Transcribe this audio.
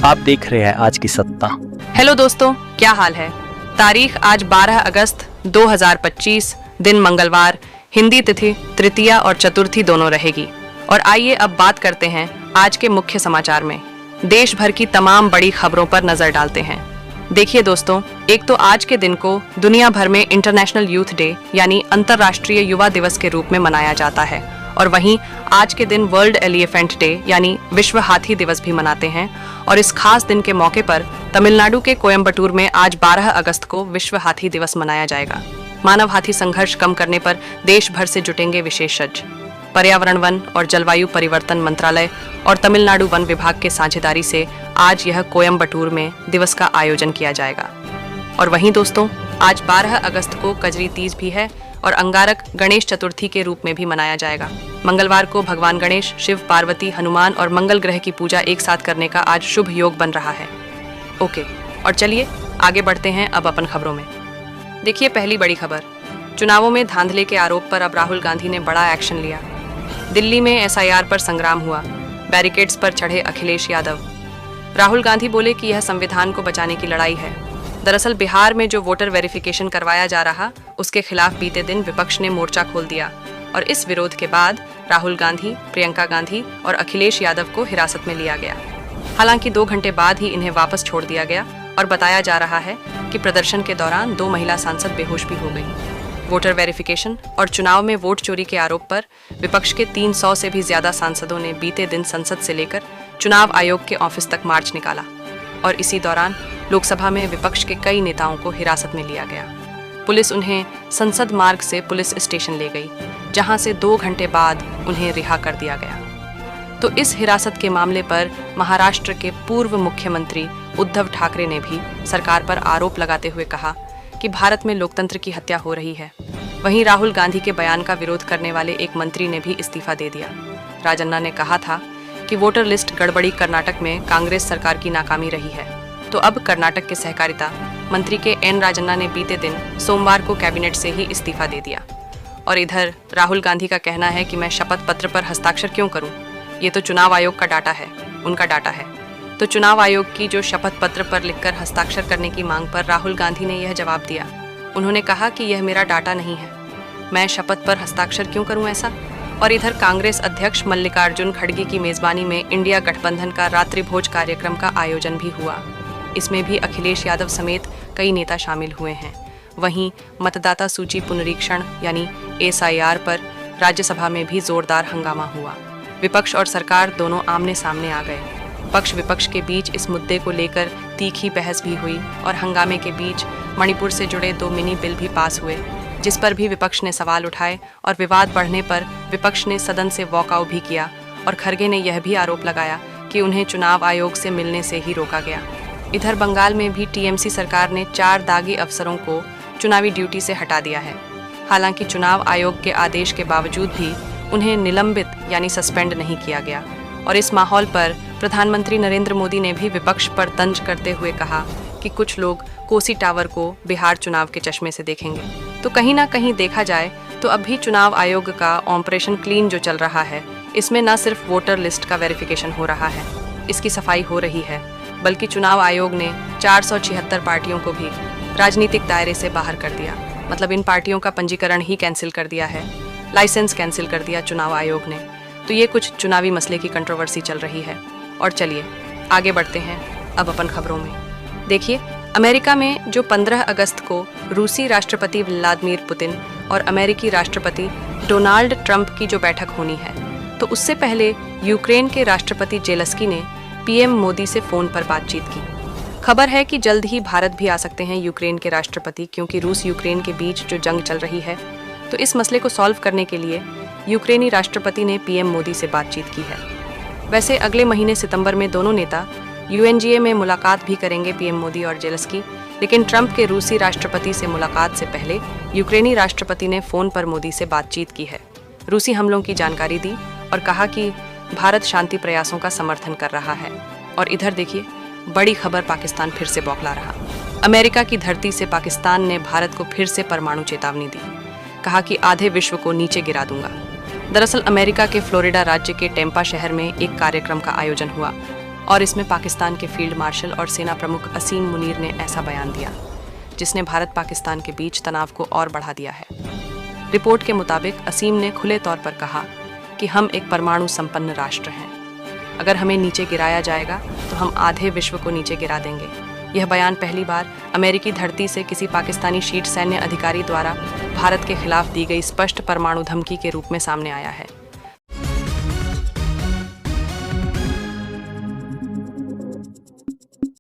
आप देख रहे हैं आज की सत्ता। हेलो दोस्तों, क्या हाल है। तारीख आज 12 अगस्त 2025, दिन मंगलवार, हिंदी तिथि तृतीया और चतुर्थी दोनों रहेगी। और आइए अब बात करते हैं आज के मुख्य समाचार में। देश भर की तमाम बड़ी खबरों पर नजर डालते हैं। देखिए दोस्तों, एक तो आज के दिन को दुनिया भर में इंटरनेशनल यूथ डे यानी अंतर्राष्ट्रीय युवा दिवस के रूप में मनाया जाता है। और वहीं आज के दिन वर्ल्ड एलिफेंट डे यानी विश्व हाथी दिवस भी मनाते हैं। और इस खास दिन के मौके पर तमिलनाडु के कोयम्बटूर में आज 12 अगस्त को विश्व हाथी दिवस मनाया जाएगा। मानव हाथी संघर्ष कम करने पर देश भर से जुटेंगे विशेषज्ञ। पर्यावरण, वन और जलवायु परिवर्तन मंत्रालय और तमिलनाडु वन विभाग के साझेदारी से आज यह कोयम्बटूर में दिवस का आयोजन किया जाएगा। और वहीं दोस्तों, आज 12 अगस्त को कजरी तीज भी है और अंगारक गणेश चतुर्थी के रूप में भी मनाया जाएगा। मंगलवार को भगवान गणेश, शिव, पार्वती, हनुमान और मंगल ग्रह की पूजा एक साथ करने का आज शुभ योग बन रहा है। ओके, और चलिए आगे बढ़ते हैं अब अपन खबरों में। देखिए पहली बड़ी खबर, चुनावों में धांधले के आरोप पर अब राहुल गांधी ने बड़ा एक्शन लिया। दिल्ली में एसआईआर पर संग्राम हुआ, बैरिकेड्स पर चढ़े अखिलेश यादव। राहुल गांधी बोले कि यह संविधान को बचाने की लड़ाई है। दरअसल बिहार में जो वोटर वेरिफिकेशन करवाया जा रहा, उसके खिलाफ बीते दिन विपक्ष ने मोर्चा खोल दिया। और इस विरोध के बाद राहुल गांधी, प्रियंका गांधी और अखिलेश यादव को हिरासत में लिया गया। हालांकि 2 घंटे बाद ही इन्हें वापस छोड़ दिया गया और बताया जा रहा है कि प्रदर्शन के दौरान 2 महिला सांसद बेहोश भी हो गई। वोटर वेरिफिकेशन और चुनाव में वोट चोरी के आरोप पर विपक्ष के 300 से भी ज्यादा सांसदों ने बीते दिन संसद से लेकर चुनाव आयोग के ऑफिस तक मार्च निकाला। और इसी दौरान लोकसभा में विपक्ष के कई नेताओं को हिरासत में लिया गया। पुलिस उन्हें संसद मार्ग से पुलिस स्टेशन ले गई, जहां से 2 घंटे बाद उन्हें रिहा कर दिया गया। तो इस हिरासत के मामले पर महाराष्ट्र के पूर्व मुख्यमंत्री उद्धव ठाकरे ने भी सरकार पर आरोप लगाते हुए कहा कि भारत में लोकतंत्र की हत्या हो रही है। वहीं राहुल गांधी के बयान का विरोध करने वाले एक मंत्री ने भी इस्तीफा दे दिया। राजन्ना ने कहा था कि वोटर लिस्ट गड़बड़ी कर्नाटक में कांग्रेस सरकार की नाकामी रही है। तो अब कर्नाटक के सहकारिता मंत्री के एन राजन्ना ने बीते दिन सोमवार को कैबिनेट से ही इस्तीफा दे दिया। और इधर राहुल गांधी का कहना है कि मैं शपथ पत्र पर हस्ताक्षर क्यों करूं, ये तो चुनाव आयोग का डाटा है, उनका डाटा है। तो चुनाव आयोग की जो शपथ पत्र पर लिखकर हस्ताक्षर करने की मांग पर राहुल गांधी ने यह जवाब दिया। उन्होंने कहा कि यह मेरा डाटा नहीं है, मैं शपथ पर हस्ताक्षर क्यों करूं ऐसा। और इधर कांग्रेस अध्यक्ष मल्लिकार्जुन खड़गे की मेजबानी में इंडिया गठबंधन का रात्रि भोज कार्यक्रम का आयोजन भी हुआ। इसमें भी अखिलेश यादव समेत कई नेता शामिल हुए हैं। वहीं मतदाता सूची पुनरीक्षण यानी एसआईआर पर राज्यसभा में भी जोरदार हंगामा हुआ। विपक्ष और सरकार दोनों आमने सामने आ गए। पक्ष विपक्ष के बीच इस मुद्दे को लेकर तीखी बहस भी हुई और हंगामे के बीच मणिपुर से जुड़े 2 मिनी बिल भी पास हुए, जिस पर भी विपक्ष ने सवाल उठाए। और विवाद बढ़ने पर विपक्ष ने सदन से वॉकआउट भी किया। और खड़गे ने यह भी आरोप लगाया कि उन्हें चुनाव आयोग से मिलने से ही रोका गया। इधर बंगाल में भी टीएमसी सरकार ने 4 दागी अफसरों को चुनावी ड्यूटी से हटा दिया है। हालांकि चुनाव आयोग के आदेश के बावजूद भी उन्हें निलंबित यानी सस्पेंड नहीं किया गया। और इस माहौल पर प्रधानमंत्री नरेंद्र मोदी ने भी विपक्ष पर तंज करते हुए कहा कि कुछ लोग कोसी टावर को बिहार चुनाव के चश्मे से देखेंगे। तो कहीं ना कहीं देखा जाए तो अभी चुनाव आयोग का ऑपरेशन क्लीन जो चल रहा है, इसमें न सिर्फ वोटर लिस्ट का वेरिफिकेशन हो रहा है, इसकी सफाई हो रही है, बल्कि चुनाव आयोग ने 476 पार्टियों को भी राजनीतिक दायरे से बाहर कर दिया। मतलब इन पार्टियों का पंजीकरण ही कैंसिल कर दिया है, लाइसेंस कैंसिल कर दिया चुनाव आयोग ने। तो ये कुछ चुनावी मसले की कंट्रोवर्सी चल रही है। और चलिए आगे बढ़ते हैं अब अपन खबरों में। देखिए, अमेरिका में जो 15 अगस्त को रूसी राष्ट्रपति व्लादिमीर पुतिन और अमेरिकी राष्ट्रपति डोनाल्ड ट्रंप की जो बैठक होनी है, तो उससे पहले यूक्रेन के राष्ट्रपति जेलेंस्की ने पीएम मोदी से फोन पर बातचीत की। खबर है कि जल्द ही भारत भी आ सकते हैं यूक्रेन के राष्ट्रपति, क्योंकि रूस यूक्रेन के बीच जो जंग चल रही है, तो इस मसले को सॉल्व करने के लिए यूक्रेनी राष्ट्रपति ने पीएम मोदी से बातचीत की है। वैसे अगले महीने सितंबर में दोनों नेता यूएनजीए में मुलाकात भी करेंगे, पीएम मोदी और जेलेंस्की। लेकिन ट्रंप के रूसी राष्ट्रपति से मुलाकात से पहले यूक्रेनी राष्ट्रपति ने फोन पर मोदी से बातचीत की है, रूसी हमलों की जानकारी दी और कहा कि भारत शांति प्रयासों का समर्थन कर रहा है। और इधर देखिए, बड़ी खबर, पाकिस्तान फिर से बौखला रहा। अमेरिका की धरती से पाकिस्तान ने भारत को फिर से परमाणु चेतावनी दी, कहा कि आधे विश्व को नीचे गिरा दूंगा। दरअसल अमेरिका के फ्लोरिडा राज्य के टेम्पा शहर में एक कार्यक्रम का आयोजन हुआ और इसमें पाकिस्तान के फील्ड मार्शल और सेना प्रमुख असीम मुनीर ने ऐसा बयान दिया जिसने भारत पाकिस्तान के बीच तनाव को और बढ़ा दिया है। रिपोर्ट के मुताबिक असीम ने खुले तौर पर कहा कि हम एक परमाणु संपन्न राष्ट्र हैं। अगर हमें नीचे गिराया जाएगा तो हम आधे विश्व को नीचे गिरा देंगे। यह बयान पहली बार अमेरिकी धरती से किसी पाकिस्तानी शीर्ष सैन्य अधिकारी द्वारा भारत के खिलाफ दी गई स्पष्ट परमाणु धमकी के रूप में सामने आया है।